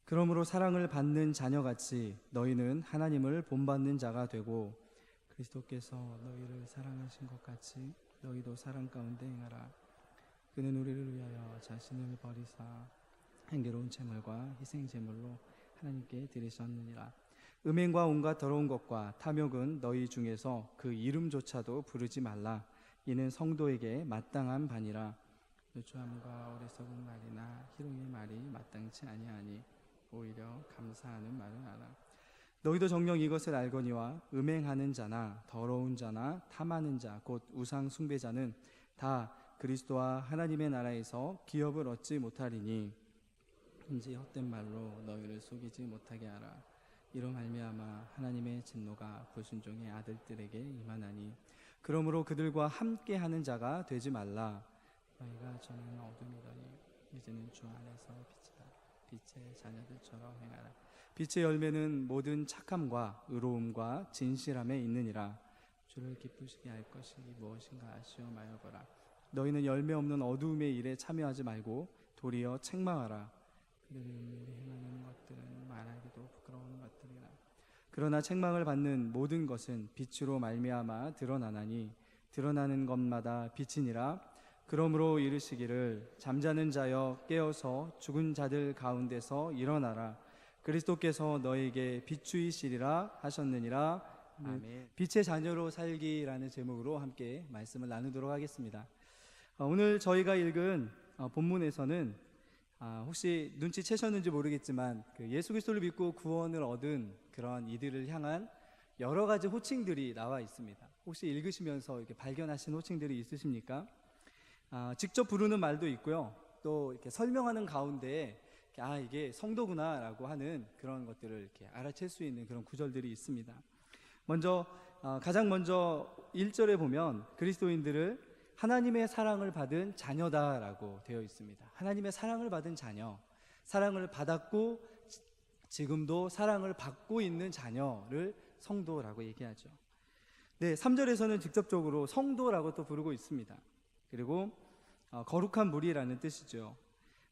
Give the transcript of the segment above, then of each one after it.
그러므로 사랑을 받는 자녀같이 너희는 하나님을 본받는 자가 되고 그리스도께서 너희를 사랑하신 것 같이 너희도 사랑 가운데 행하라. 그는 우리를 위하여 자신을 버리사 향기로운 제물과 희생 제물로 하나님께 드리셨느니라. 음행과 온갖 더러운 것과 탐욕은 너희 중에서 그 이름조차도 부르지 말라. 이는 성도에게 마땅한 바니라. 누추함과 어리석은 말이나 희롱의 말이 마땅치 아니하니 오히려 감사하는 말을 하라. 너희도 정녕 이것을 알거니와 음행하는 자나 더러운 자나 탐하는 자 곧 우상 숭배자는 다 그리스도와 하나님의 나라에서 기업을 얻지 못하리니 인지 헛된 말로 너희를 속이지 못하게 하라. 이로 말미암아 하나님의 진노가 불순종의 아들들에게 임하나니 그러므로 그들과 함께하는 자가 되지 말라. 너희가 전에는 어둠이더니 이제는 주 안에서 빛이다. 빛의 자녀들처럼 행하라. 빛의 열매는 모든 착함과 의로움과 진실함에 있느니라. 주를 기쁘시게 할 것이 무엇인가 시험하여 보라. 너희는 열매 없는 어두움의 일에 참여하지 말고 도리어 책망하라. 그들이 은밀히 행하는 것들은 말하기도 부끄러운 것들이라. 그러나 책망을 받는 모든 것은 빛으로 말미암아 드러나나니 드러나는 것마다 빛이니라. 그러므로 이르시기를 잠자는 자여 깨어서 죽은 자들 가운데서 일어나라. 그리스도께서 너에게 비추이시리라 하셨느니라. 아멘. 빛의 자녀로 살기라는 제목으로 함께 말씀을 나누도록 하겠습니다. 오늘 저희가 읽은 본문에서는 혹시 눈치채셨는지 모르겠지만 예수 그리스도를 믿고 구원을 얻은 그런 이들을 향한 여러 가지 호칭들이 나와 있습니다. 혹시 읽으시면서 이렇게 발견하신 호칭들이 있으십니까? 직접 부르는 말도 있고요. 또 이렇게 설명하는 가운데 이게 성도구나라고 하는 그런 것들을 이렇게 알아챌 수 있는 그런 구절들이 있습니다. 가장 먼저 1절에 보면 그리스도인들을 하나님의 사랑을 받은 자녀다라고 되어 있습니다. 하나님의 사랑을 받은 자녀, 사랑을 받았고 지금도 사랑을 받고 있는 자녀를 성도라고 얘기하죠. 네, 3절에서는 직접적으로 성도라고 또 부르고 있습니다. 그리고 거룩한 무리라는 뜻이죠.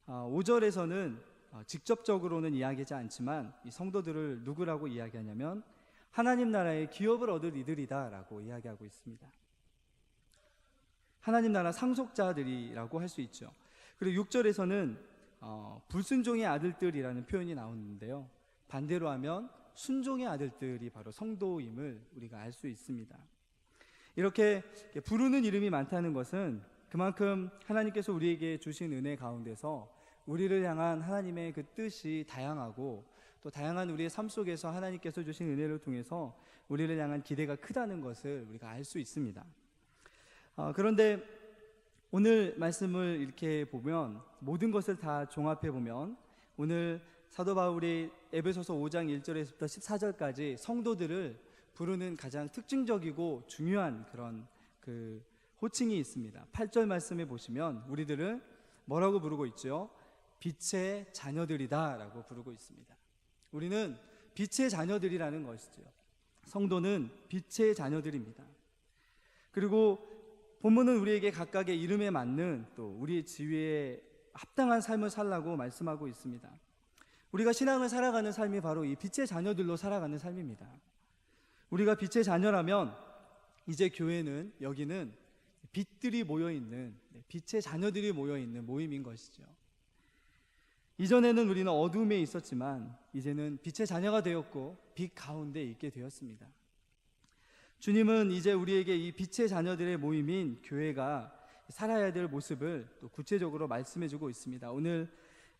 5절에서는 직접적으로는 이야기하지 않지만 이 성도들을 누구라고 이야기하냐면 하나님 나라의 기업을 얻을 이들이다 라고 이야기하고 있습니다. 하나님 나라 상속자들이라고 할 수 있죠. 그리고 6절에서는 불순종의 아들들이라는 표현이 나오는데요, 반대로 하면 순종의 아들들이 바로 성도임을 우리가 알 수 있습니다. 이렇게 부르는 이름이 많다는 것은 그만큼 하나님께서 우리에게 주신 은혜 가운데서 우리를 향한 하나님의 그 뜻이 다양하고 또 다양한 우리의 삶 속에서 하나님께서 주신 은혜를 통해서 우리를 향한 기대가 크다는 것을 우리가 알 수 있습니다. 그런데 오늘 말씀을 이렇게 보면 모든 것을 다 종합해 보면 오늘 사도 바울이 에베소서 5장 1절에서부터 14절까지 성도들을 부르는 가장 특징적이고 중요한 그런 그 호칭이 있습니다. 8절 말씀에 보시면 우리들을 뭐라고 부르고 있죠? 빛의 자녀들이다 라고 부르고 있습니다. 우리는 빛의 자녀들이라는 것이죠. 성도는 빛의 자녀들입니다. 그리고 본문은 우리에게 각각의 이름에 맞는 또 우리의 지위에 합당한 삶을 살라고 말씀하고 있습니다. 우리가 신앙을 살아가는 삶이 바로 이 빛의 자녀들로 살아가는 삶입니다. 우리가 빛의 자녀라면 이제 교회는, 여기는 빛들이 모여있는, 빛의 자녀들이 모여있는 모임인 것이죠. 이전에는 우리는 어둠에 있었지만 이제는 빛의 자녀가 되었고 빛 가운데 있게 되었습니다. 주님은 이제 우리에게 이 빛의 자녀들의 모임인 교회가 살아야 될 모습을 또 구체적으로 말씀해주고 있습니다. 오늘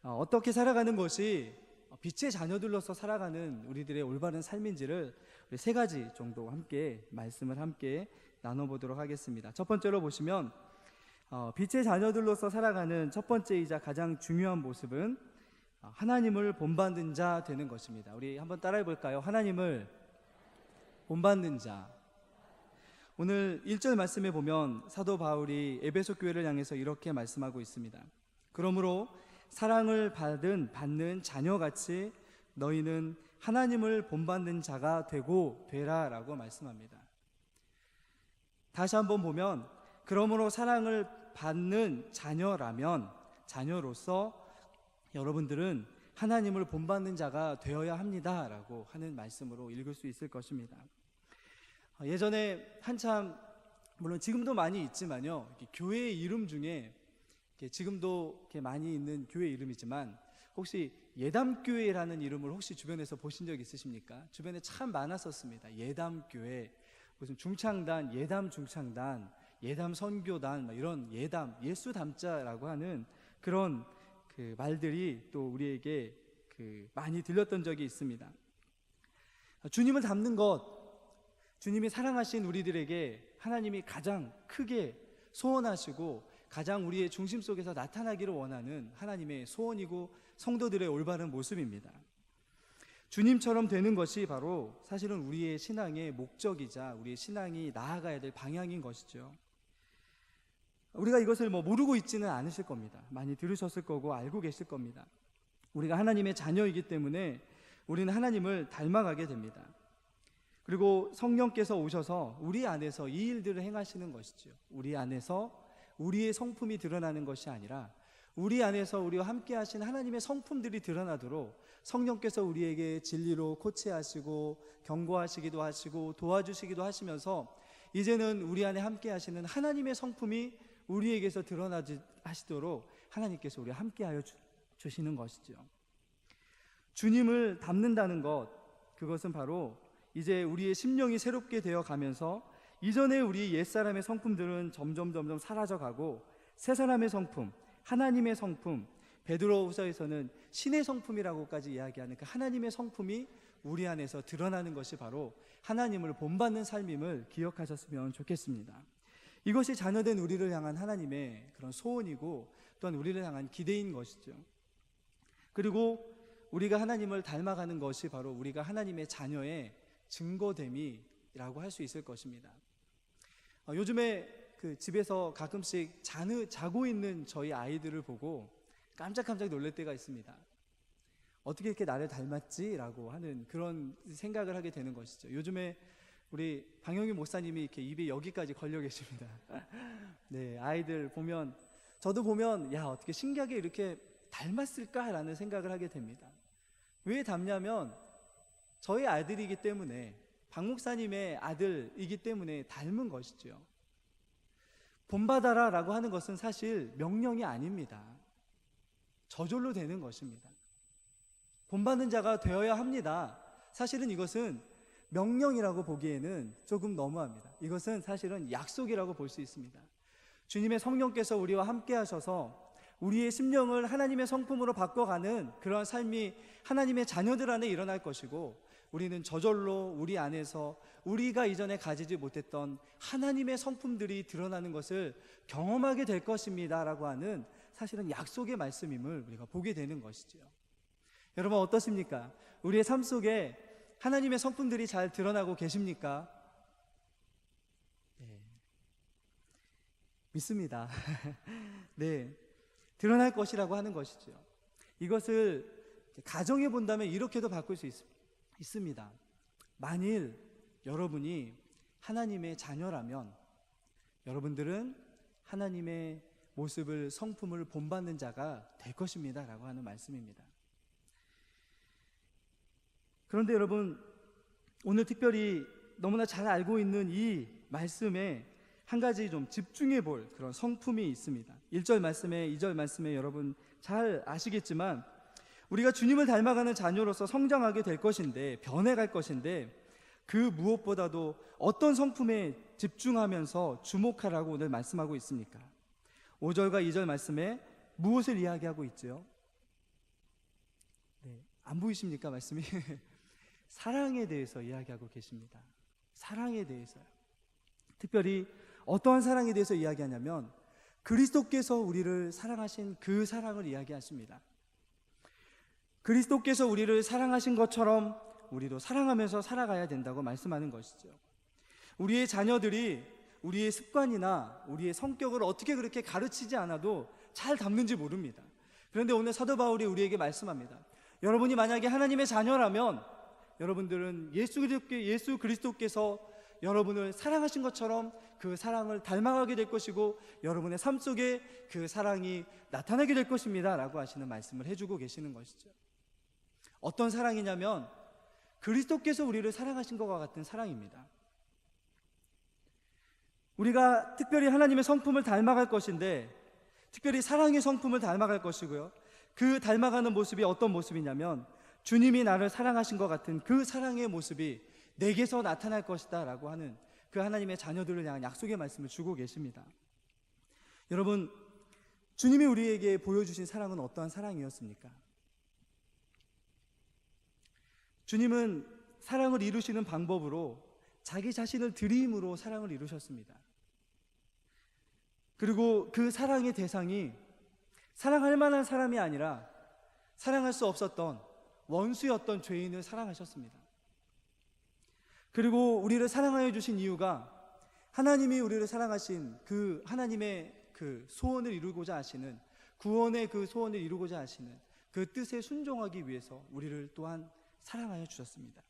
어떻게 살아가는 것이 빛의 자녀들로서 살아가는 우리들의 올바른 삶인지를 우리 세 가지 정도 함께 말씀을 함께 나눠보도록 하겠습니다. 첫 번째로 보시면 빛의 자녀들로서 살아가는 첫 번째이자 가장 중요한 모습은 하나님을 본받는 자 되는 것입니다. 우리 한번 따라해 볼까요? 하나님을 본받는 자. 오늘 1절 말씀에 보면 사도 바울이 에베소 교회를 향해서 이렇게 말씀하고 있습니다. 그러므로 사랑을 받는 자녀같이 너희는 하나님을 본받는 자가 되라 라고 말씀합니다. 다시 한번 보면 그러므로 사랑을 받는 자녀로서 여러분들은 하나님을 본받는 자가 되어야 합니다라고 하는 말씀으로 읽을 수 있을 것입니다. 예전에 한참, 물론 지금도 많이 있지만요, 교회 이름 중에 지금도 이렇게 많이 있는 교회 이름이지만 혹시 예담교회라는 이름을 혹시 주변에서 보신 적 있으십니까? 주변에 참 많았었습니다. 예담교회, 무슨 중창단, 예담 중창단, 예담 선교단, 이런 예담, 예수 담자라고 하는 그런 그 말들이 또 우리에게 많이 들렸던 적이 있습니다. 주님을 닮는 것, 주님이 사랑하신 우리들에게 하나님이 가장 크게 소원하시고 가장 우리의 중심 속에서 나타나기를 원하는 하나님의 소원이고 성도들의 올바른 모습입니다. 주님처럼 되는 것이 바로 사실은 우리의 신앙의 목적이자 우리의 신앙이 나아가야 될 방향인 것이죠. 우리가 이것을 모르고 있지는 않으실 겁니다. 많이 들으셨을 거고 알고 계실 겁니다. 우리가 하나님의 자녀이기 때문에 우리는 하나님을 닮아가게 됩니다. 그리고 성령께서 오셔서 우리 안에서 이 일들을 행하시는 것이죠. 우리 안에서 우리의 성품이 드러나는 것이 아니라 우리 안에서 우리와 함께 하신 하나님의 성품들이 드러나도록 성령께서 우리에게 진리로 코치하시고 경고하시기도 하시고 도와주시기도 하시면서 이제는 우리 안에 함께 하시는 하나님의 성품이 우리에게서 드러나시도록 하나님께서 우리와 함께하여 주시는 것이죠. 주님을 닮는다는 것, 그것은 바로 이제 우리의 심령이 새롭게 되어 가면서 이전에 우리 옛사람의 성품들은 점점 사라져가고 새 사람의 성품, 하나님의 성품, 베드로후서에서는 신의 성품이라고까지 이야기하는 그 하나님의 성품이 우리 안에서 드러나는 것이 바로 하나님을 본받는 삶임을 기억하셨으면 좋겠습니다. 이것이 자녀된 우리를 향한 하나님의 그런 소원이고 또한 우리를 향한 기대인 것이죠. 그리고 우리가 하나님을 닮아가는 것이 바로 우리가 하나님의 자녀의 증거됨이라고 할 수 있을 것입니다. 요즘에 집에서 가끔씩 자고 있는 저희 아이들을 보고 깜짝깜짝 놀랄 때가 있습니다. 어떻게 이렇게 나를 닮았지? 라고 하는 그런 생각을 하게 되는 것이죠. 요즘에 우리 방영희 목사님이 이렇게 입이 여기까지 걸려 계십니다. 네, 아이들 보면, 저도 보면, 야, 어떻게 신기하게 이렇게 닮았을까라는 생각을 하게 됩니다. 왜 닮냐면 저희 아들이기 때문에, 박 목사님의 아들이기 때문에 닮은 것이죠. 본받아라 라고 하는 것은 사실 명령이 아닙니다. 저절로 되는 것입니다. 본받는 자가 되어야 합니다. 사실은 이것은 명령이라고 보기에는 조금 너무합니다. 이것은 사실은 약속이라고 볼 수 있습니다. 주님의 성령께서 우리와 함께 하셔서 우리의 심령을 하나님의 성품으로 바꿔가는 그러한 삶이 하나님의 자녀들 안에 일어날 것이고, 우리는 저절로 우리 안에서 우리가 이전에 가지지 못했던 하나님의 성품들이 드러나는 것을 경험하게 될 것입니다 라고 하는 사실은 약속의 말씀임을 우리가 보게 되는 것이죠. 여러분 어떠십니까? 우리의 삶 속에 하나님의 성품들이 잘 드러나고 계십니까? 네, 믿습니다. 네, 드러날 것이라고 하는 것이죠. 이것을 가정해 본다면 이렇게도 바꿀 수 있습니다. 만일 여러분이 하나님의 자녀라면 여러분들은 하나님의 모습을, 성품을 본받는 자가 될 것입니다 라고 하는 말씀입니다. 그런데 여러분, 오늘 특별히 너무나 잘 알고 있는 이 말씀에 한 가지 좀 집중해 볼 그런 성품이 있습니다. 1절 말씀에, 2절 말씀에 여러분 잘 아시겠지만 우리가 주님을 닮아가는 자녀로서 성장하게 될 것인데, 변해갈 것인데, 그 무엇보다도 어떤 성품에 집중하면서 주목하라고 오늘 말씀하고 있습니까? 5절과 2절 말씀에 무엇을 이야기하고 있죠? 네, 안 보이십니까 말씀이? 사랑에 대해서 이야기하고 계십니다. 사랑에 대해서요. 특별히 어떠한 사랑에 대해서 이야기하냐면 그리스도께서 우리를 사랑하신 그 사랑을 이야기하십니다. 그리스도께서 우리를 사랑하신 것처럼 우리도 사랑하면서 살아가야 된다고 말씀하는 것이죠. 우리의 자녀들이 우리의 습관이나 우리의 성격을 어떻게 그렇게 가르치지 않아도 잘 담는지 모릅니다. 그런데 오늘 사도 바울이 우리에게 말씀합니다. 여러분이 만약에 하나님의 자녀라면 여러분들은 예수 그리스도께서 여러분을 사랑하신 것처럼 그 사랑을 닮아가게 될 것이고 여러분의 삶 속에 그 사랑이 나타나게 될 것입니다 라고 하시는 말씀을 해주고 계시는 것이죠. 어떤 사랑이냐면 그리스도께서 우리를 사랑하신 것과 같은 사랑입니다. 우리가 특별히 하나님의 성품을 닮아갈 것인데, 특별히 사랑의 성품을 닮아갈 것이고요, 그 닮아가는 모습이 어떤 모습이냐면 주님이 나를 사랑하신 것 같은 그 사랑의 모습이 내게서 나타날 것이다 라고 하는 그 하나님의 자녀들을 향한 약속의 말씀을 주고 계십니다. 여러분, 주님이 우리에게 보여주신 사랑은 어떠한 사랑이었습니까? 주님은 사랑을 이루시는 방법으로 자기 자신을 드림으로 사랑을 이루셨습니다. 그리고 그 사랑의 대상이 사랑할 만한 사람이 아니라 사랑할 수 없었던 원수였던 죄인을 사랑하셨습니다. 그리고 우리를 사랑하여 주신 이유가 하나님이 우리를 사랑하신 그 하나님의 그 소원을 이루고자 하시는, 구원의 그 소원을 이루고자 하시는 그 뜻에 순종하기 위해서 우리를 또한 사랑하여 주셨습니다.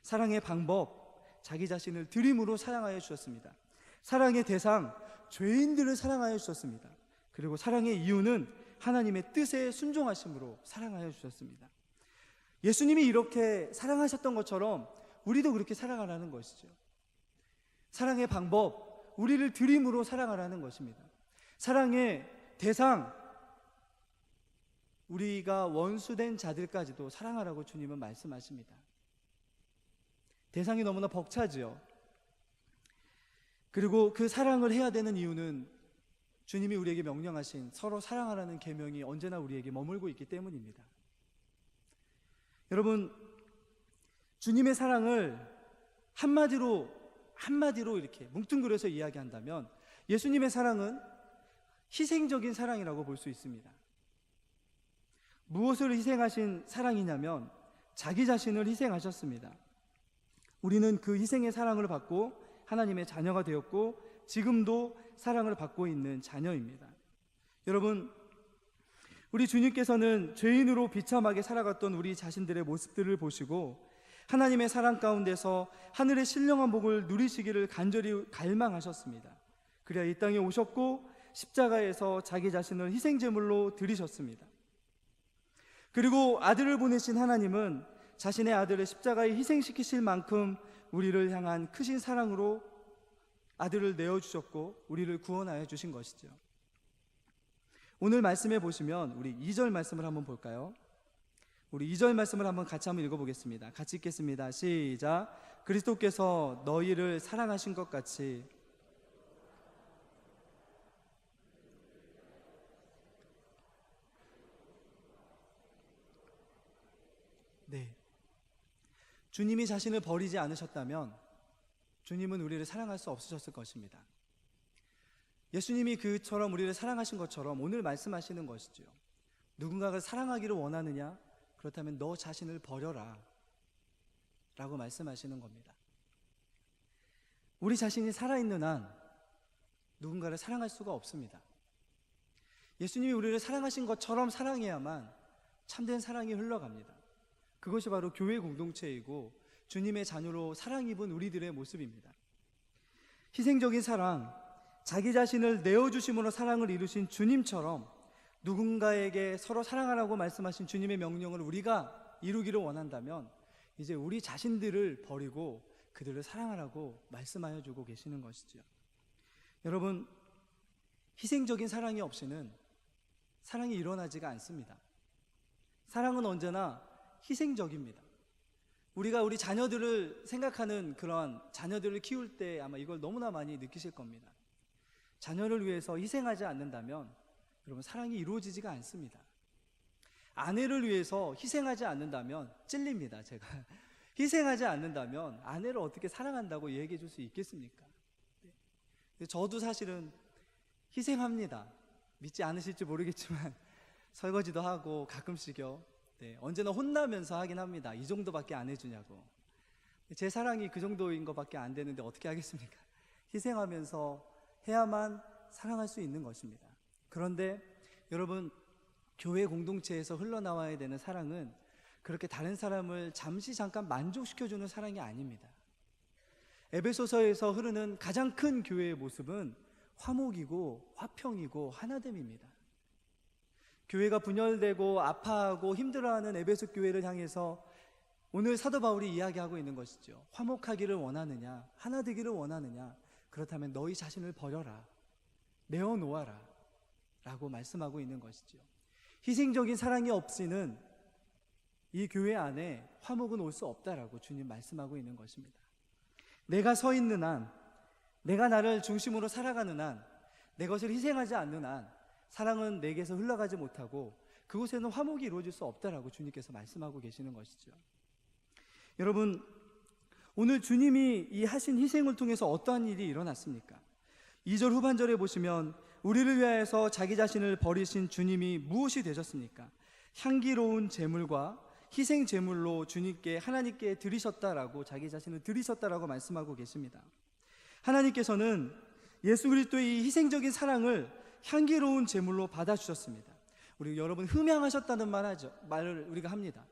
사랑의 방법, 자기 자신을 드림으로 사랑하여 주셨습니다. 사랑의 대상, 죄인들을 사랑하여 주셨습니다. 그리고 사랑의 이유는 하나님의 뜻에 순종하심으로 사랑하여 주셨습니다. 예수님이 이렇게 사랑하셨던 것처럼 우리도 그렇게 사랑하라는 것이죠. 사랑의 방법, 우리를 드림으로 사랑하라는 것입니다. 사랑의 대상, 우리가 원수된 자들까지도 사랑하라고 주님은 말씀하십니다. 대상이 너무나 벅차지요. 그리고 그 사랑을 해야 되는 이유는 주님이 우리에게 명령하신 서로 사랑하라는 계명이 언제나 우리에게 머물고 있기 때문입니다. 여러분, 주님의 사랑을 한마디로 이렇게 뭉뚱그려서 이야기한다면 예수님의 사랑은 희생적인 사랑이라고 볼 수 있습니다. 무엇을 희생하신 사랑이냐면 자기 자신을 희생하셨습니다. 우리는 그 희생의 사랑을 받고 하나님의 자녀가 되었고 지금도 사랑을 받고 있는 자녀입니다. 여러분, 우리 주님께서는 죄인으로 비참하게 살아갔던 우리 자신들의 모습들을 보시고 하나님의 사랑 가운데서 하늘의 신령한 복을 누리시기를 간절히 갈망하셨습니다. 그래야 이 땅에 오셨고 십자가에서 자기 자신을 희생제물로 드리셨습니다. 그리고 아들을 보내신 하나님은 자신의 아들을 십자가에 희생시키실 만큼 우리를 향한 크신 사랑으로 아들을 내어주셨고 우리를 구원하여 주신 것이죠. 오늘 말씀에 보시면 우리 2절 말씀을 한번 볼까요? 우리 2절 말씀을 한번 같이 한번 읽어보겠습니다. 같이 읽겠습니다. 시작. 그리스도께서 너희를 사랑하신 것 같이. 네, 주님이 자신을 버리지 않으셨다면 주님은 우리를 사랑할 수 없으셨을 것입니다. 예수님이 그처럼 우리를 사랑하신 것처럼 오늘 말씀하시는 것이죠. 누군가를 사랑하기를 원하느냐? 그렇다면 너 자신을 버려라 라고 말씀하시는 겁니다. 우리 자신이 살아있는 한 누군가를 사랑할 수가 없습니다. 예수님이 우리를 사랑하신 것처럼 사랑해야만 참된 사랑이 흘러갑니다. 그것이 바로 교회 공동체이고 주님의 자녀로 사랑 입은 우리들의 모습입니다. 희생적인 사랑, 자기 자신을 내어주심으로 사랑을 이루신 주님처럼 누군가에게 서로 사랑하라고 말씀하신 주님의 명령을 우리가 이루기를 원한다면 이제 우리 자신들을 버리고 그들을 사랑하라고 말씀하여 주고 계시는 것이죠. 여러분, 희생적인 사랑이 없이는 사랑이 일어나지가 않습니다. 사랑은 언제나 희생적입니다. 우리가 우리 자녀들을 생각하는 그런 자녀들을 키울 때 아마 이걸 너무나 많이 느끼실 겁니다. 자녀를 위해서 희생하지 않는다면 여러분 사랑이 이루어지지가 않습니다. 아내를 위해서 희생하지 않는다면 찔립니다. 제가 희생하지 않는다면 아내를 어떻게 사랑한다고 얘기해 줄 수 있겠습니까? 네. 저도 사실은 희생합니다. 믿지 않으실지 모르겠지만 설거지도 하고 가끔씩요. 네, 언제나 혼나면서 하긴 합니다. 이 정도밖에 안 해주냐고. 제 사랑이 그 정도인 것밖에 안 되는데 어떻게 하겠습니까? 희생하면서 해야만 사랑할 수 있는 것입니다. 그런데 여러분, 교회 공동체에서 흘러나와야 되는 사랑은 그렇게 다른 사람을 잠깐 만족시켜주는 사랑이 아닙니다. 에베소서에서 흐르는 가장 큰 교회의 모습은 화목이고 화평이고 하나됨입니다. 교회가 분열되고 아파하고 힘들어하는 에베소 교회를 향해서 오늘 사도 바울이 이야기하고 있는 것이죠. 화목하기를 원하느냐, 하나 되기를 원하느냐, 그렇다면 너희 자신을 버려라, 내어놓아라 라고 말씀하고 있는 것이죠. 희생적인 사랑이 없이는 이 교회 안에 화목은 올 수 없다라고 주님 말씀하고 있는 것입니다. 내가 서 있는 한, 내가 나를 중심으로 살아가는 한, 내 것을 희생하지 않는 한 사랑은 내게서 흘러가지 못하고 그곳에는 화목이 이루어질 수 없다라고 주님께서 말씀하고 계시는 것이죠. 여러분, 오늘 주님이 이 하신 희생을 통해서 어떠한 일이 일어났습니까? 2절 후반절에 보시면 우리를 위하여서 자기 자신을 버리신 주님이 무엇이 되셨습니까? 향기로운 제물과 희생 제물로 주님께 하나님께 드리셨다라고, 자기 자신을 드리셨다라고 말씀하고 계십니다. 하나님께서는 예수 그리스도의 이 희생적인 사랑을 향기로운 제물로 받아주셨습니다. 우리 여러분 흠양하셨다는 말을 우리가 합니다.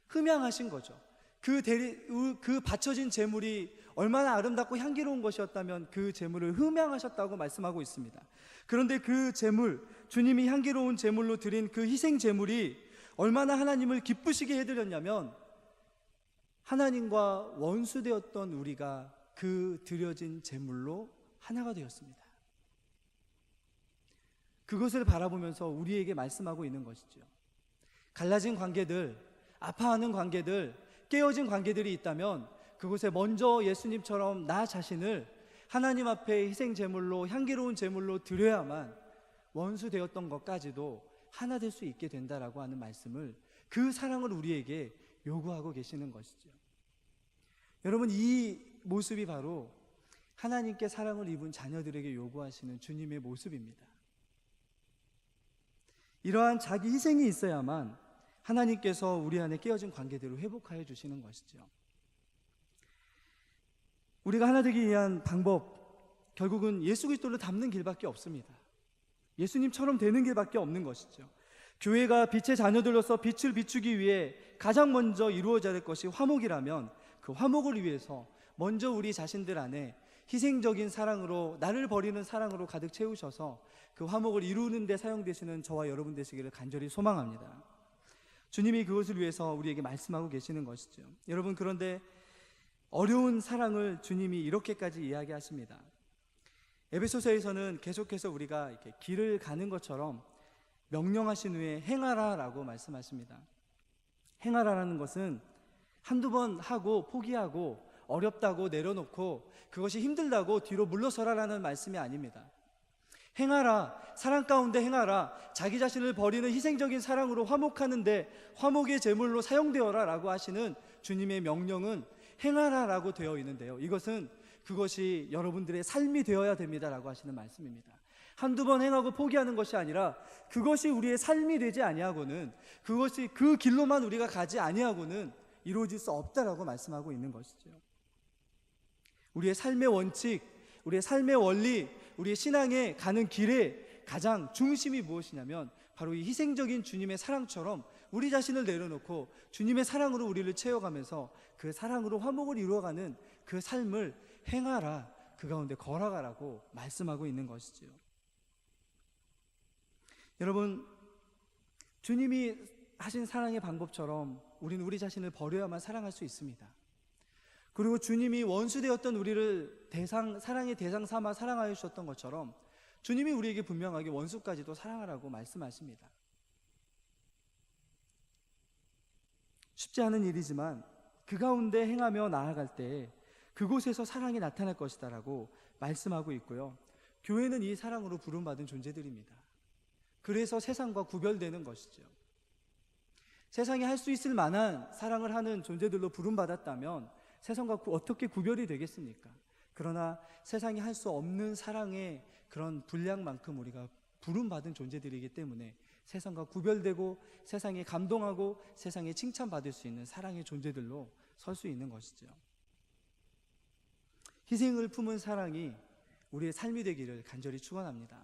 흠양하신 거죠. 그 바쳐진 제물이 얼마나 아름답고 향기로운 것이었다면 그 제물을 흠양하셨다고 말씀하고 있습니다. 그런데 그 제물, 주님이 향기로운 제물로 드린 그 희생 제물이 얼마나 하나님을 기쁘시게 해드렸냐면 하나님과 원수되었던 우리가 그 드려진 제물로 하나가 되었습니다. 그것을 바라보면서 우리에게 말씀하고 있는 것이죠. 갈라진 관계들, 아파하는 관계들, 깨어진 관계들이 있다면 그곳에 먼저 예수님처럼 나 자신을 하나님 앞에 희생 제물로, 향기로운 제물로 드려야만 원수 되었던 것까지도 하나 될 수 있게 된다라고 하는 말씀을, 그 사랑을 우리에게 요구하고 계시는 것이죠. 여러분, 이 모습이 바로 하나님께 사랑을 입은 자녀들에게 요구하시는 주님의 모습입니다. 이러한 자기 희생이 있어야만 하나님께서 우리 안에 깨어진 관계들을 회복하여 주시는 것이죠. 우리가 하나 되기 위한 방법, 결국은 예수 그리스도를 닮는 길밖에 없습니다. 예수님처럼 되는 길밖에 없는 것이죠. 교회가 빛의 자녀들로서 빛을 비추기 위해 가장 먼저 이루어져야 할 것이 화목이라면 그 화목을 위해서 먼저 우리 자신들 안에 희생적인 사랑으로, 나를 버리는 사랑으로 가득 채우셔서 그 화목을 이루는 데 사용되시는 저와 여러분 되시기를 간절히 소망합니다. 주님이 그것을 위해서 우리에게 말씀하고 계시는 것이죠. 여러분, 그런데 어려운 사랑을 주님이 이렇게까지 이야기하십니다. 에베소서에서는 계속해서 우리가 이렇게 길을 가는 것처럼 명령하신 후에 행하라라고 말씀하십니다. 행하라라는 것은 한두 번 하고 포기하고 어렵다고 내려놓고 그것이 힘들다고 뒤로 물러서라라는 말씀이 아닙니다. 행하라, 사랑 가운데 행하라, 자기 자신을 버리는 희생적인 사랑으로 화목하는데 화목의 제물로 사용되어라 라고 하시는 주님의 명령은 행하라라고 되어 있는데요, 이것은 그것이 여러분들의 삶이 되어야 됩니다 라고 하시는 말씀입니다. 한두 번 행하고 포기하는 것이 아니라 그것이 우리의 삶이 되지 아니하고는, 그것이 그 길로만 우리가 가지 아니하고는 이루어질 수 없다라고 말씀하고 있는 것이죠. 우리의 삶의 원칙, 우리의 삶의 원리, 우리의 신앙에 가는 길의 가장 중심이 무엇이냐면 바로 이 희생적인 주님의 사랑처럼 우리 자신을 내려놓고 주님의 사랑으로 우리를 채워가면서 그 사랑으로 화목을 이루어가는 그 삶을 행하라, 그 가운데 걸어가라고 말씀하고 있는 것이죠. 여러분, 주님이 하신 사랑의 방법처럼 우리는 우리 자신을 버려야만 사랑할 수 있습니다. 그리고 주님이 원수되었던 우리를 사랑의 대상 삼아 사랑하여 주셨던 것처럼 주님이 우리에게 분명하게 원수까지도 사랑하라고 말씀하십니다. 쉽지 않은 일이지만 그 가운데 행하며 나아갈 때 그곳에서 사랑이 나타날 것이다 라고 말씀하고 있고요, 교회는 이 사랑으로 부름받은 존재들입니다. 그래서 세상과 구별되는 것이죠. 세상이 할 수 있을 만한 사랑을 하는 존재들로 부름받았다면 세상과 어떻게 구별이 되겠습니까? 그러나 세상이 할 수 없는 사랑의 그런 분량만큼 우리가 부름받은 존재들이기 때문에 세상과 구별되고 세상에 감동하고 세상에 칭찬받을 수 있는 사랑의 존재들로 설 수 있는 것이죠. 희생을 품은 사랑이 우리의 삶이 되기를 간절히 축원합니다.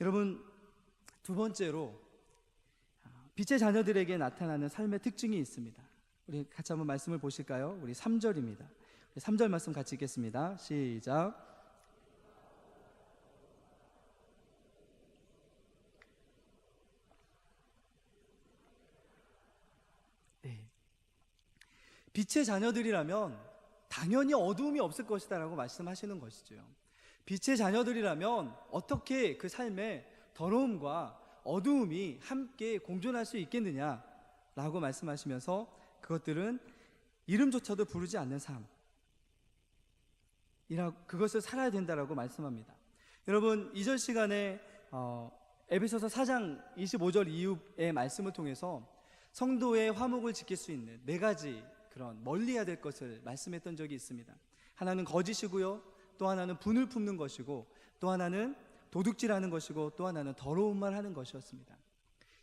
여러분, 두 번째로 빛의 자녀들에게 나타나는 삶의 특징이 있습니다. 우리 같이 한번 말씀을 보실까요? 우리 3절입니다. 3절 말씀 같이 읽겠습니다. 시작. 빛의 자녀들이라면 당연히 어두움이 없을 것이다 라고 말씀하시는 것이죠. 빛의 자녀들이라면 어떻게 그 삶에 더러움과 어두움이 함께 공존할 수 있겠느냐 라고 말씀하시면서 그것들은 이름조차도 부르지 않는 삶, 그것을 살아야 된다라고 말씀합니다. 여러분, 2절 시간에 에베소서 4장 25절 이후의 말씀을 통해서 성도의 화목을 지킬 수 있는 4가지 그런 멀리해야 될 것을 말씀했던 적이 있습니다. 하나는 거짓이고요, 또 하나는 분을 품는 것이고, 또 하나는 도둑질하는 것이고, 또 하나는 더러운 말 하는 것이었습니다.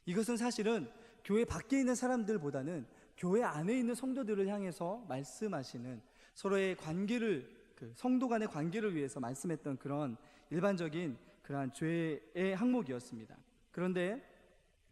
이것은 사실은 교회 밖에 있는 사람들보다는 교회 안에 있는 성도들을 향해서 말씀하시는, 서로의 관계를, 성도 간의 관계를 위해서 말씀했던 그런 일반적인 그러한 죄의 항목이었습니다. 그런데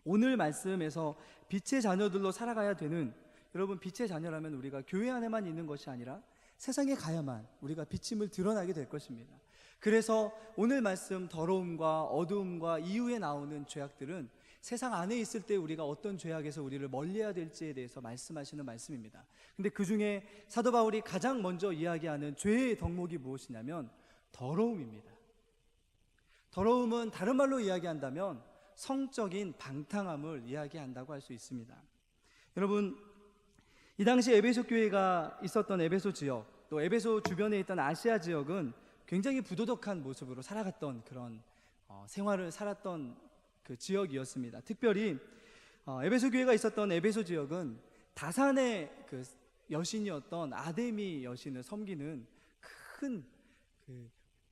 오늘 말씀에서 빛의 자녀들로 살아가야 되는, 여러분, 빛의 자녀라면 우리가 교회 안에만 있는 것이 아니라 세상에 가야만 우리가 비침을 드러나게 될 것입니다. 그래서 오늘 말씀 더러움과 어두움과 이후에 나오는 죄악들은 세상 안에 있을 때 우리가 어떤 죄악에서 우리를 멀리해야 될지에 대해서 말씀하시는 말씀입니다. 근데 그 중에 사도 바울이 가장 먼저 이야기하는 죄의 덕목이 무엇이냐면 더러움입니다. 더러움은 다른 말로 이야기한다면 성적인 방탕함을 이야기한다고 할 수 있습니다. 여러분, 이 당시 에베소 교회가 있었던 에베소 지역, 또 에베소 주변에 있던 아시아 지역은 굉장히 부도덕한 모습으로 살아갔던 그런 생활을 살았던 그 지역이었습니다. 특별히 에베소 교회가 있었던 에베소 지역은 다산의 그 여신이었던 아데미 여신을 섬기는 큰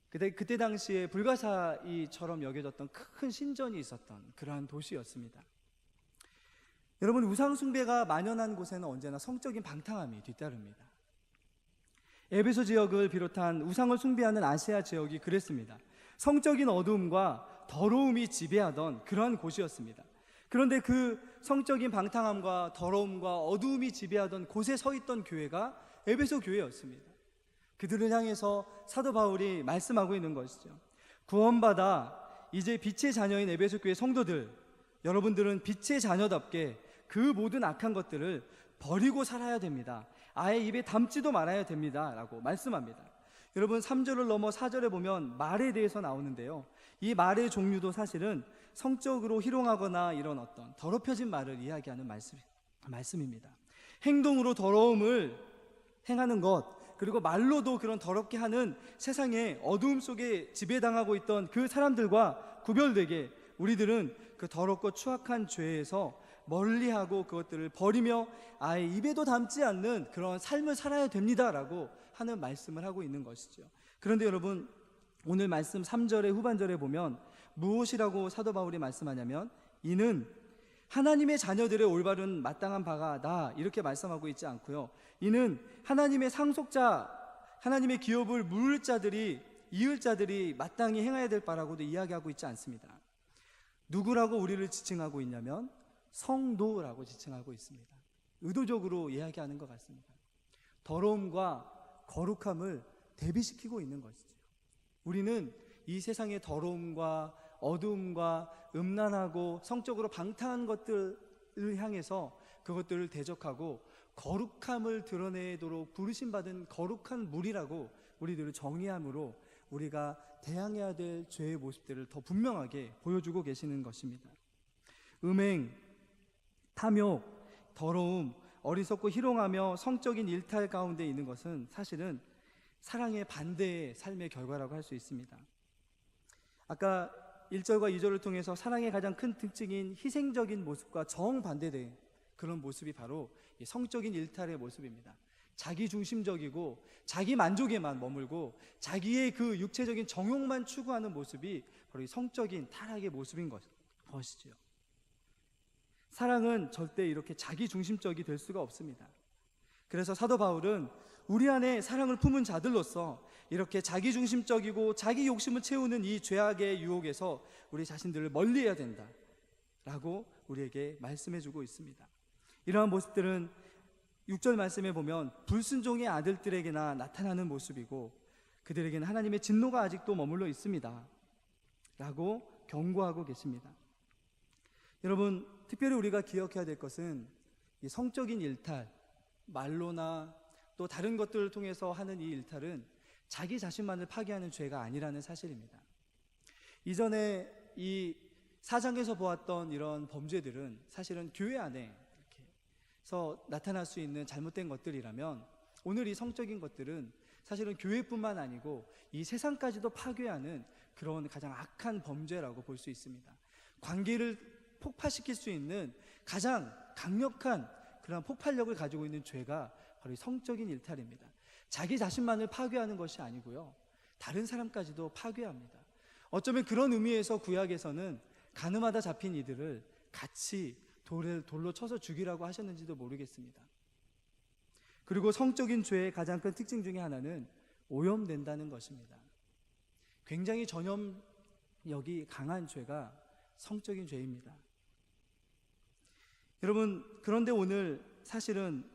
그때 당시에 불가사의처럼 여겨졌던 큰 신전이 있었던 그러한 도시였습니다. 여러분, 우상 숭배가 만연한 곳에는 언제나 성적인 방탕함이 뒤따릅니다. 에베소 지역을 비롯한 우상을 숭배하는 아시아 지역이 그랬습니다. 성적인 어두움과 더러움이 지배하던 그러한 곳이었습니다. 그런데 그 성적인 방탕함과 더러움과 어두움이 지배하던 곳에 서 있던 교회가 에베소 교회였습니다. 그들을 향해서 사도 바울이 말씀하고 있는 것이죠. 구원받아 이제 빛의 자녀인 에베소 교회 성도들, 여러분들은 빛의 자녀답게 그 모든 악한 것들을 버리고 살아야 됩니다. 아예 입에 담지도 말아야 됩니다 라고 말씀합니다. 여러분, 3절을 넘어 4절에 보면 말에 대해서 나오는데요, 이 말의 종류도 사실은 성적으로 희롱하거나 이런 어떤 더럽혀진 말을 이야기하는 말씀입니다. 행동으로 더러움을 행하는 것, 그리고 말로도 그런 더럽게 하는 세상의 어두움 속에 지배당하고 있던 그 사람들과 구별되게 우리들은 그 더럽고 추악한 죄에서 멀리하고 그것들을 버리며 아예 입에도 담지 않는 그런 삶을 살아야 됩니다라고 하는 말씀을 하고 있는 것이죠. 그런데 여러분, 오늘 말씀 3절의 후반절에 보면 무엇이라고 사도 바울이 말씀하냐면, 이는 하나님의 자녀들의 올바른 마땅한 바가 나, 이렇게 말씀하고 있지 않고요, 이는 하나님의 상속자, 하나님의 기업을 물을 자들이, 이을 자들이 마땅히 행해야 될 바라고도 이야기하고 있지 않습니다. 누구라고 우리를 지칭하고 있냐면 성도라고 지칭하고 있습니다. 의도적으로 이야기하는 것 같습니다. 더러움과 거룩함을 대비시키고 있는 것이죠. 우리는 이 세상의 더러움과 어두움과 음란하고 성적으로 방탕한 것들을 향해서 그것들을 대적하고 거룩함을 드러내도록 부르심받은 거룩한 무리라고 우리들을 정의함으로 우리가 대항해야 될 죄의 모습들을 더 분명하게 보여주고 계시는 것입니다. 음행, 탐욕, 더러움, 어리석고 희롱하며 성적인 일탈 가운데 있는 것은 사실은 사랑의 반대의 삶의 결과라고 할 수 있습니다. 아까 1절과 2절을 통해서 사랑의 가장 큰 특징인 희생적인 모습과 정반대된 그런 모습이 바로 성적인 일탈의 모습입니다. 자기 중심적이고 자기 만족에만 머물고 자기의 그 육체적인 정욕만 추구하는 모습이 바로 이 성적인 타락의 모습인 것이죠. 사랑은 절대 이렇게 자기 중심적이 될 수가 없습니다. 그래서 사도 바울은 우리 안에 사랑을 품은 자들로서 이렇게 자기 중심적이고 자기 욕심을 채우는 이 죄악의 유혹에서 우리 자신들을 멀리해야 된다 라고 우리에게 말씀해주고 있습니다. 이러한 모습들은 6절 말씀에 보면 불순종의 아들들에게나 나타나는 모습이고 그들에게는 하나님의 진노가 아직도 머물러 있습니다 라고 경고하고 계십니다. 여러분, 특별히 우리가 기억해야 될 것은 이 성적인 일탈, 말로나 또 다른 것들을 통해서 하는 이 일탈은 자기 자신만을 파괴하는 죄가 아니라는 사실입니다. 이전에 이 4장에서 보았던 이런 범죄들은 사실은 교회 안에 이렇게서 나타날 수 있는 잘못된 것들이라면, 오늘 이 성적인 것들은 사실은 교회뿐만 아니고 이 세상까지도 파괴하는 그런 가장 악한 범죄라고 볼 수 있습니다. 관계를 폭파시킬 수 있는 가장 강력한 그런 폭발력을 가지고 있는 죄가 바로 이 성적인 일탈입니다. 자기 자신만을 파괴하는 것이 아니고요, 다른 사람까지도 파괴합니다. 어쩌면 그런 의미에서 구약에서는 가늠하다 잡힌 이들을 같이 돌로 쳐서 죽이라고 하셨는지도 모르겠습니다. 그리고 성적인 죄의 가장 큰 특징 중에 하나는 오염된다는 것입니다. 굉장히 전염력이 강한 죄가 성적인 죄입니다. 여러분, 그런데 오늘 사실은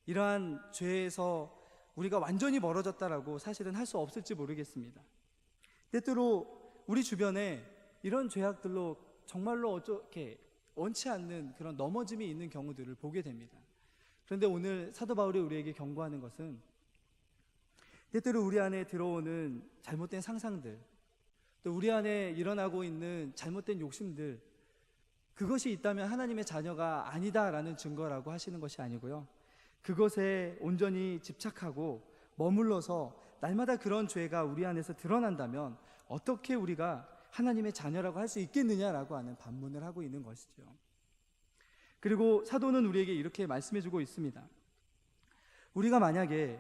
이러한 죄에서 우리가 완전히 멀어졌다라고 사실은 할 수 없을지 모르겠습니다. 때때로 우리 주변에 이런 죄악들로 정말로 어떻게 원치 않는 그런 넘어짐이 있는 경우들을 보게 됩니다. 그런데 오늘 사도 바울이 우리에게 경고하는 것은 때때로 우리 안에 들어오는 잘못된 상상들, 또 우리 안에 일어나고 있는 잘못된 욕심들, 그것이 있다면 하나님의 자녀가 아니다라는 증거라고 하시는 것이 아니고요, 그것에 온전히 집착하고 머물러서 날마다 그런 죄가 우리 안에서 드러난다면 어떻게 우리가 하나님의 자녀라고 할 수 있겠느냐라고 하는 반문을 하고 있는 것이죠. 그리고 사도는 우리에게 이렇게 말씀해주고 있습니다. 우리가 만약에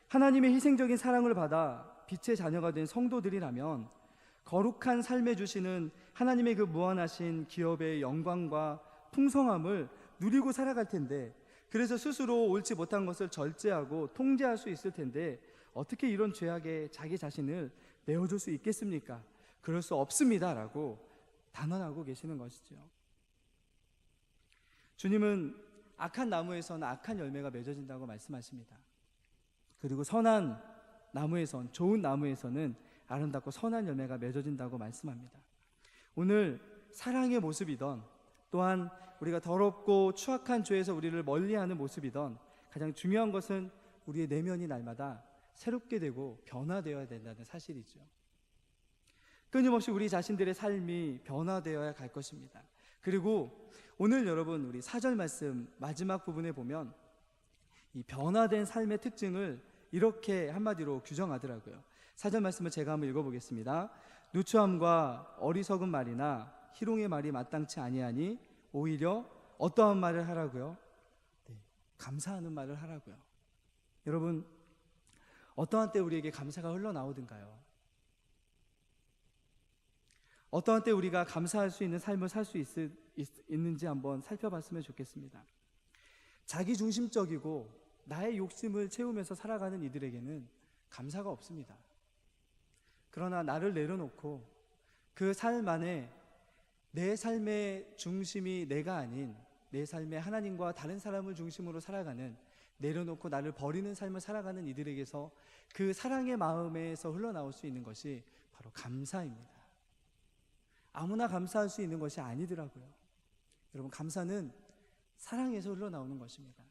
하나님의 희생적인 사랑을 받아 빛의 자녀가 된 성도들이라면 거룩한 삶에 주시는 하나님의 그 무한하신 기업의 영광과 풍성함을 누리고 살아갈 텐데, 그래서 스스로 옳지 못한 것을 절제하고 통제할 수 있을 텐데 어떻게 이런 죄악에 자기 자신을 내어줄 수 있겠습니까? 그럴 수 없습니다 라고 단언하고 계시는 것이죠. 주님은 악한 나무에서는 악한 열매가 맺어진다고 말씀하십니다. 그리고 선한 나무에선, 좋은 나무에서는 아름답고 선한 열매가 맺어진다고 말씀합니다. 오늘 사랑의 모습이던, 또한 우리가 더럽고 추악한 죄에서 우리를 멀리하는 모습이던, 가장 중요한 것은 우리의 내면이 날마다 새롭게 되고 변화되어야 된다는 사실이죠. 끊임없이 우리 자신들의 삶이 변화되어야 갈 것입니다. 그리고 오늘 여러분, 우리 4절 말씀 마지막 부분에 보면 이 변화된 삶의 특징을 이렇게 한마디로 규정하더라고요. 4절 말씀을 제가 한번 읽어보겠습니다. 누추함과 어리석은 말이나 희롱의 말이 마땅치 아니하니 오히려 어떠한 말을 하라고요? 감사하는 말을 하라고요. 여러분, 어떠한 때 우리에게 감사가 흘러나오든가요? 어떠한 때 우리가 감사할 수 있는 삶을 살 수 있는지 한번 살펴봤으면 좋겠습니다. 자기중심적이고 나의 욕심을 채우면서 살아가는 이들에게는 감사가 없습니다. 그러나 나를 내려놓고 그 삶 안에 내 삶의 중심이 내가 아닌 내 삶의 하나님과 다른 사람을 중심으로 살아가는, 내려놓고 나를 버리는 삶을 살아가는 이들에게서 그 사랑의 마음에서 흘러나올 수 있는 것이 바로 감사입니다. 아무나 감사할 수 있는 것이 아니더라고요. 여러분, 감사는 사랑에서 흘러나오는 것입니다.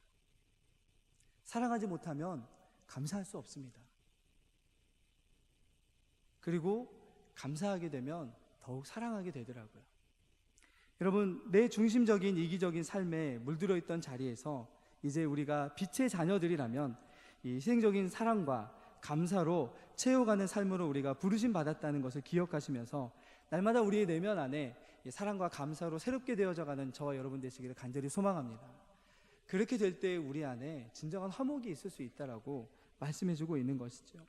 사랑하지 못하면 감사할 수 없습니다. 그리고 감사하게 되면 더욱 사랑하게 되더라고요. 여러분, 내 중심적인 이기적인 삶에 물들어 있던 자리에서 이제 우리가 빛의 자녀들이라면 이 희생적인 사랑과 감사로 채워가는 삶으로 우리가 부르심 받았다는 것을 기억하시면서 날마다 우리의 내면 안에 사랑과 감사로 새롭게 되어져가는 저와 여러분 되시기를 간절히 소망합니다. 그렇게 될 때 우리 안에 진정한 화목이 있을 수 있다라고 말씀해주고 있는 것이죠.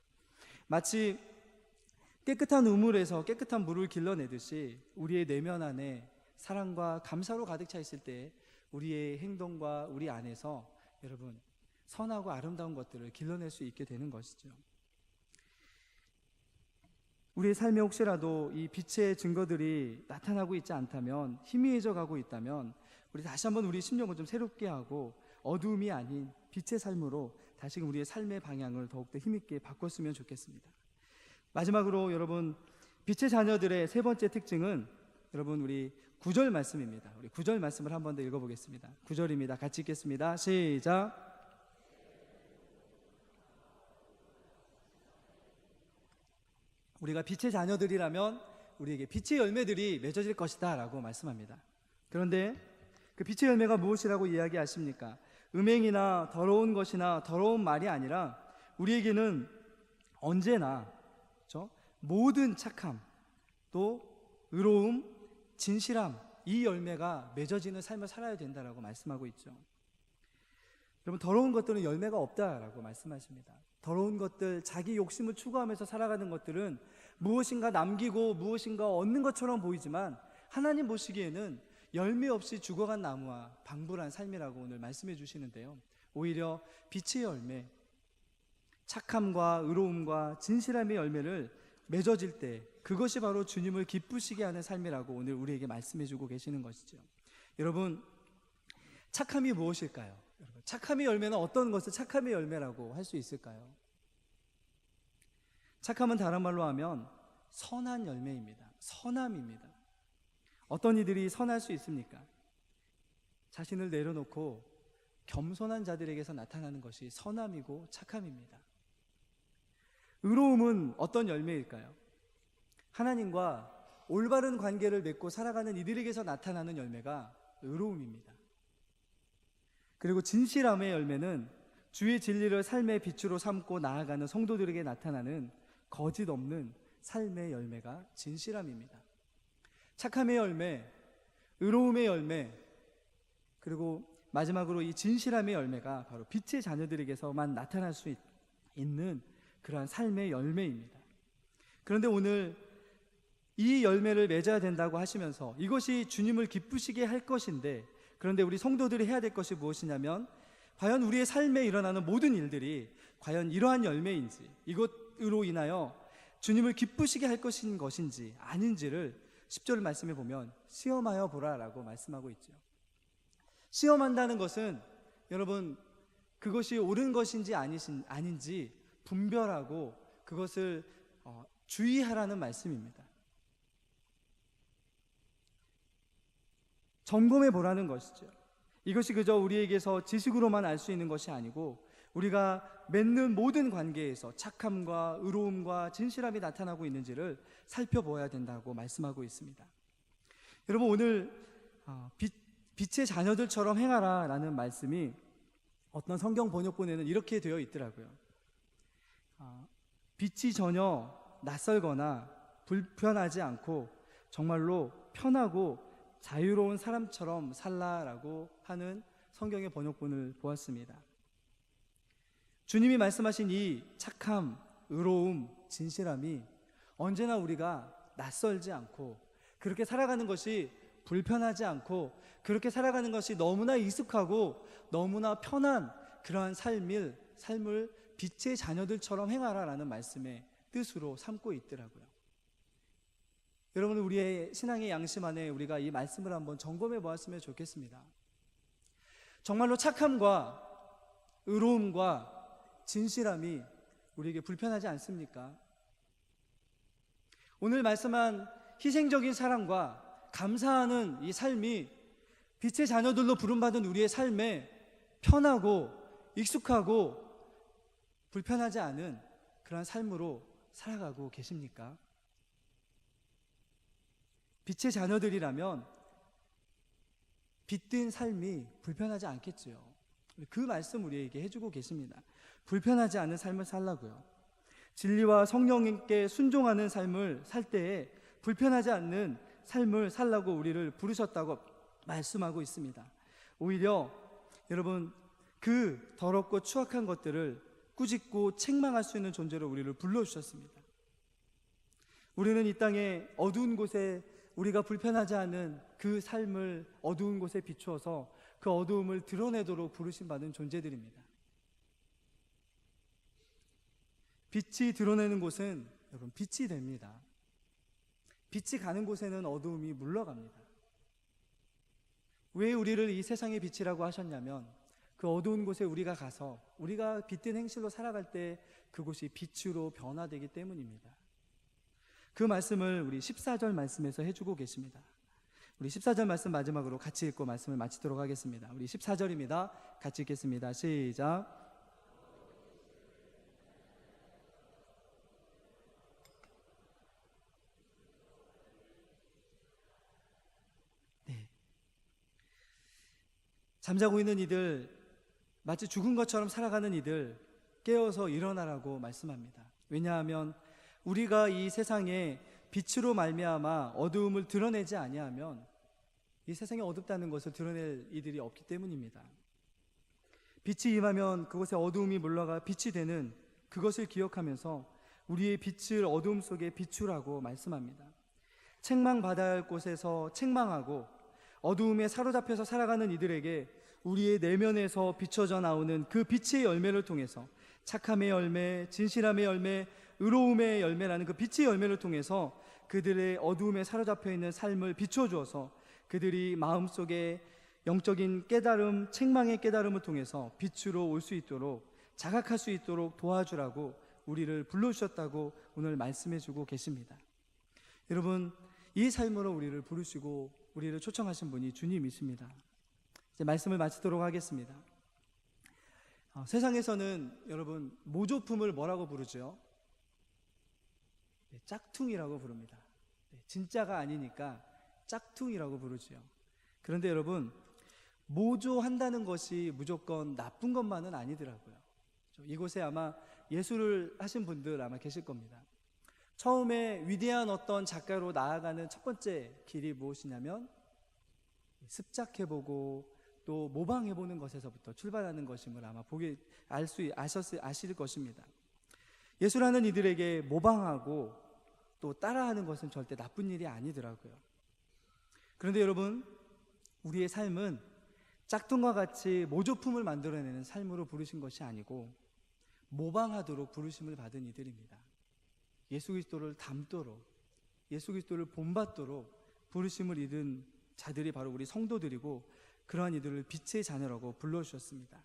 마치 깨끗한 우물에서 깨끗한 물을 길러내듯이 우리의 내면 안에 사랑과 감사로 가득 차 있을 때 우리의 행동과 우리 안에서 여러분 선하고 아름다운 것들을 길러낼 수 있게 되는 것이죠. 우리의 삶에 혹시라도 이 빛의 증거들이 나타나고 있지 않다면, 희미해져 가고 있다면 우리 다시 한번 우리 심령을 좀 새롭게 하고 어두움이 아닌 빛의 삶으로 다시금 우리의 삶의 방향을 더욱더 힘있게 바꿨으면 좋겠습니다. 마지막으로 여러분, 빛의 자녀들의 세 번째 특징은 여러분 우리 9절 말씀입니다. 우리 9절 말씀을 한 번 더 읽어보겠습니다. 9절입니다. 같이 읽겠습니다. 시작. 우리가 빛의 자녀들이라면 우리에게 빛의 열매들이 맺어질 것이다 라고 말씀합니다. 그런데 그 빛의 열매가 무엇이라고 이야기하십니까? 음행이나 더러운 것이나 더러운 말이 아니라 우리에게는 언제나, 그렇죠? 모든 착함, 또 의로움, 진실함, 이 열매가 맺어지는 삶을 살아야 된다라고 말씀하고 있죠. 여러분, 더러운 것들은 열매가 없다라고 말씀하십니다. 더러운 것들, 자기 욕심을 추구하면서 살아가는 것들은 무엇인가 남기고 무엇인가 얻는 것처럼 보이지만 하나님 보시기에는 열매 없이 죽어간 나무와 방불한 삶이라고 오늘 말씀해 주시는데요, 오히려 빛의 열매, 착함과 의로움과 진실함의 열매를 맺어질 때 그것이 바로 주님을 기쁘시게 하는 삶이라고 오늘 우리에게 말씀해 주고 계시는 것이죠. 여러분, 착함이 무엇일까요? 착함의 열매는 어떤 것을 착함의 열매라고 할 수 있을까요? 착함은 다른 말로 하면 선한 열매입니다. 선함입니다. 어떤 이들이 선할 수 있습니까? 자신을 내려놓고 겸손한 자들에게서 나타나는 것이 선함이고 착함입니다. 의로움은 어떤 열매일까요? 하나님과 올바른 관계를 맺고 살아가는 이들에게서 나타나는 열매가 의로움입니다. 그리고 진실함의 열매는 주의 진리를 삶의 빛으로 삼고 나아가는 성도들에게 나타나는 거짓 없는 삶의 열매가 진실함입니다. 착함의 열매, 의로움의 열매, 그리고 마지막으로 이 진실함의 열매가 바로 빛의 자녀들에게서만 나타날 수 있는 그러한 삶의 열매입니다. 그런데 오늘 이 열매를 맺어야 된다고 하시면서 이것이 주님을 기쁘시게 할 것인데, 그런데 우리 성도들이 해야 될 것이 무엇이냐면, 과연 우리의 삶에 일어나는 모든 일들이 과연 이러한 열매인지, 이것으로 인하여 주님을 기쁘시게 할 것인지 아닌지를 10절 말씀에 보면 시험하여 보라라고 말씀하고 있죠. 시험한다는 것은 여러분, 그것이 옳은 것인지 아닌지 분별하고 그것을 주의하라는 말씀입니다. 점검해 보라는 것이죠. 이것이 그저 우리에게서 지식으로만 알 수 있는 것이 아니고 우리가 맺는 모든 관계에서 착함과 의로움과 진실함이 나타나고 있는지를 살펴보아야 된다고 말씀하고 있습니다. 여러분, 오늘 빛의 자녀들처럼 행하라 라는 말씀이 어떤 성경 번역본에는 이렇게 되어 있더라고요. 빛이 전혀 낯설거나 불편하지 않고 정말로 편하고 자유로운 사람처럼 살라라고 하는 성경의 번역본을 보았습니다. 주님이 말씀하신 이 착함, 의로움, 진실함이 언제나 우리가 낯설지 않고 그렇게 살아가는 것이 불편하지 않고 그렇게 살아가는 것이 너무나 익숙하고 너무나 편한 그러한 삶을 빛의 자녀들처럼 행하라라는 말씀의 뜻으로 삼고 있더라고요. 여러분, 우리의 신앙의 양심 안에 우리가 이 말씀을 한번 점검해 보았으면 좋겠습니다. 정말로 착함과 의로움과 진실함이 우리에게 불편하지 않습니까? 오늘 말씀한 희생적인 사랑과 감사하는 이 삶이 빛의 자녀들로 부름받은 우리의 삶에 편하고 익숙하고 불편하지 않은 그런 삶으로 살아가고 계십니까? 빛의 자녀들이라면 빛된 삶이 불편하지 않겠지요. 그 말씀 우리에게 해주고 계십니다. 불편하지 않은 삶을 살라고요. 진리와 성령님께 순종하는 삶을 살 때에 불편하지 않는 삶을 살라고 우리를 부르셨다고 말씀하고 있습니다. 오히려 여러분, 그 더럽고 추악한 것들을 꾸짖고 책망할 수 있는 존재로 우리를 불러주셨습니다. 우리는 이 땅에 어두운 곳에 우리가 불편하지 않은 그 삶을 어두운 곳에 비추어서 그 어두움을 드러내도록 부르심 받은 존재들입니다. 빛이 드러내는 곳은 여러분 빛이 됩니다. 빛이 가는 곳에는 어두움이 물러갑니다. 왜 우리를 이 세상의 빛이라고 하셨냐면 그 어두운 곳에 우리가 가서 우리가 빛된 행실로 살아갈 때 그곳이 빛으로 변화되기 때문입니다. 그 말씀을 우리 14절 말씀에서 해주고 계십니다. 우리 14절 말씀 마지막으로 같이 읽고 말씀을 마치도록 하겠습니다. 우리 14절입니다. 같이 읽겠습니다. 시작. 잠자고 있는 이들, 마치 죽은 것처럼 살아가는 이들 깨어서 일어나라고 말씀합니다. 왜냐하면 우리가 이 세상에 빛으로 말미암아 어두움을 드러내지 아니하면 이 세상에 어둡다는 것을 드러낼 이들이 없기 때문입니다. 빛이 임하면 그곳에 어두움이 물러가 빛이 되는 그것을 기억하면서 우리의 빛을 어두움 속에 비추라고 말씀합니다. 책망받아야 할 곳에서 책망하고 어두움에 사로잡혀서 살아가는 이들에게 우리의 내면에서 비춰져 나오는 그 빛의 열매를 통해서 착함의 열매, 진실함의 열매, 의로움의 열매라는 그 빛의 열매를 통해서 그들의 어두움에 사로잡혀 있는 삶을 비춰주어서 그들이 마음속에 영적인 깨달음, 책망의 깨달음을 통해서 빛으로 올 수 있도록 자각할 수 있도록 도와주라고 우리를 불러주셨다고 오늘 말씀해주고 계십니다. 여러분, 이 삶으로 우리를 부르시고 우리를 초청하신 분이 주님이십니다. 이제 말씀을 마치도록 하겠습니다. 세상에서는 여러분 모조품을 뭐라고 부르죠? 짝퉁이라고 부릅니다. 진짜가 아니니까 짝퉁이라고 부르죠. 그런데 여러분, 모조한다는 것이 무조건 나쁜 것만은 아니더라고요. 이곳에 아마 예술을 하신 분들 아마 계실 겁니다. 처음에 위대한 어떤 작가로 나아가는 첫 번째 길이 무엇이냐면 습작해보고 또 모방해보는 것에서부터 출발하는 것임을 아마 아실 것입니다. 예술하는 이들에게 모방하고 또 따라하는 것은 절대 나쁜 일이 아니더라고요. 그런데 여러분, 우리의 삶은 짝퉁과 같이 모조품을 만들어내는 삶으로 부르신 것이 아니고 모방하도록 부르심을 받은 이들입니다. 예수 그리스도를 닮도록, 예수 그리스도를 본받도록 부르심을 입은 자들이 바로 우리 성도들이고, 그러한 이들을 빛의 자녀라고 불러주셨습니다.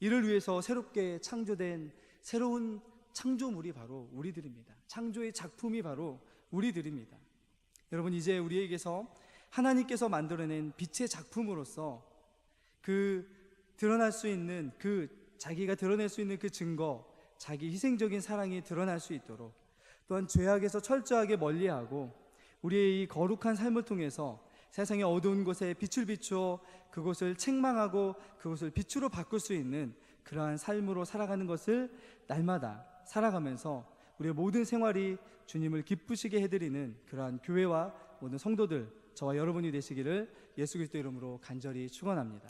이를 위해서 새롭게 창조된 새로운 창조물이 바로 우리들입니다. 창조의 작품이 바로 우리들입니다. 여러분, 이제 우리에게서 하나님께서 만들어낸 빛의 작품으로서 드러날 수 있는 자기가 드러낼 수 있는 그 증거, 자기 희생적인 사랑이 드러날 수 있도록, 또한 죄악에서 철저하게 멀리하고 우리의 이 거룩한 삶을 통해서 세상의 어두운 곳에 빛을 비추어 그곳을 책망하고 그곳을 빛으로 바꿀 수 있는 그러한 삶으로 살아가는 것을 날마다 살아가면서 우리의 모든 생활이 주님을 기쁘시게 해드리는 그러한 교회와 모든 성도들, 저와 여러분이 되시기를 예수 그리스도 이름으로 간절히 축원합니다.